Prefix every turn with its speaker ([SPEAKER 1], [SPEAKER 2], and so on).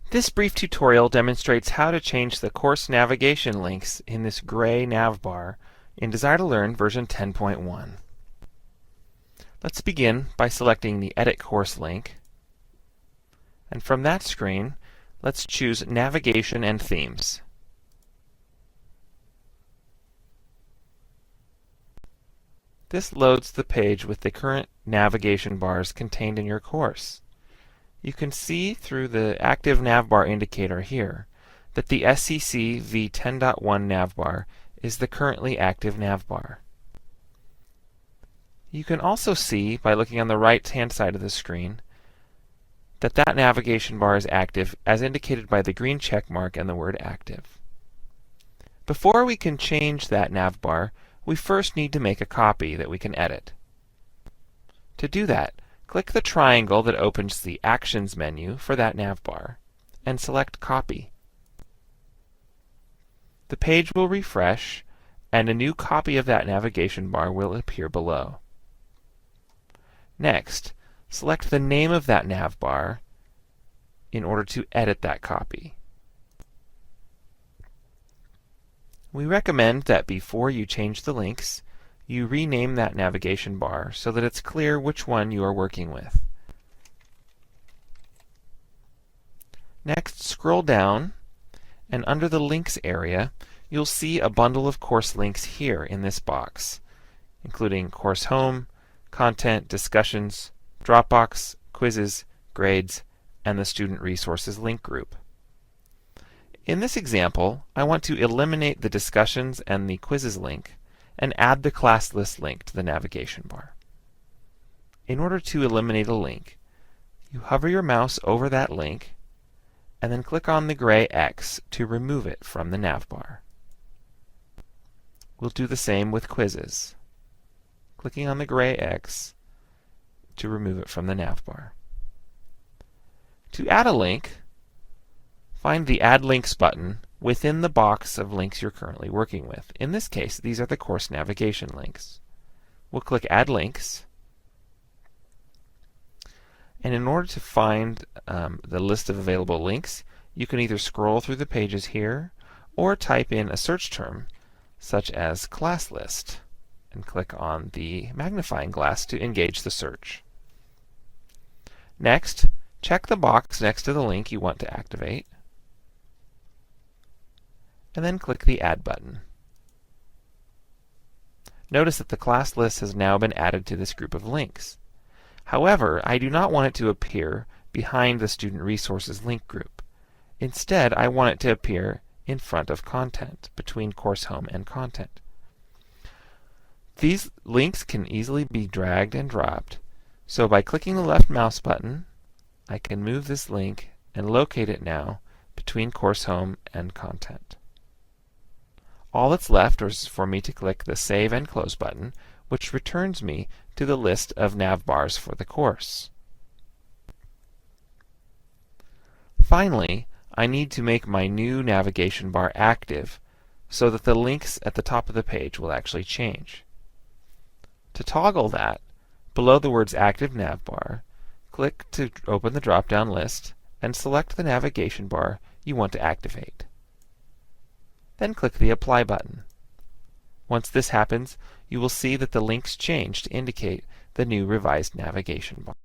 [SPEAKER 1] This brief tutorial demonstrates how to change the course navigation links in this gray navbar in Desire2Learn version 10.1. Let's begin by selecting the Edit Course link, and from that screen, let's choose Navigation and Themes. This loads the page with the current navigation bars contained in your course. You can see through the active navbar indicator here that the SCC v10.1 navbar is the currently active navbar. You can also see, by looking on the right-hand side of the screen, that that navigation bar is active as indicated by the green check mark and the word active. Before we can change that navbar, we first need to make a copy that we can edit. To do that, click the triangle that opens the Actions menu for that navbar and select Copy. The page will refresh and a new copy of that navigation bar will appear below. Next, select the name of that navbar in order to edit that copy. We recommend that before you change the links, you rename that navigation bar so that it's clear which one you are working with. Next, scroll down, and under the Links area, you'll see a bundle of course links here in this box, including Course Home, Content, Discussions, Dropbox, Quizzes, Grades, and the Student Resources link group. In this example, I want to eliminate the Discussions and the Quizzes link and add the class list link to the navigation bar. In order to eliminate a link, you hover your mouse over that link and then click on the gray X to remove it from the navbar. We'll do the same with Quizzes, clicking on the gray X to remove it from the navbar. To add a link, find the Add Links button within the box of links you're currently working with. In this case, these are the course navigation links. We'll click Add Links, and in order to find the list of available links, you can either scroll through the pages here or type in a search term such as class list and click on the magnifying glass to engage the search. Next, check the box next to the link you want to activate, and then click the Add button. Notice that the class list has now been added to this group of links. However, I do not want it to appear behind the Student Resources link group. Instead, I want it to appear in front of Content, between Course Home and Content. These links can easily be dragged and dropped, so by clicking the left mouse button, I can move this link and locate it now between Course Home and Content. All that's left is for me to click the Save and Close button, which returns me to the list of navbars for the course. Finally, I need to make my new navigation bar active so that the links at the top of the page will actually change. To toggle that, below the words Active Navbar, click to open the drop-down list and select the navigation bar you want to activate. Then click the Apply button. Once this happens, you will see that the links change to indicate the new revised navigation bar.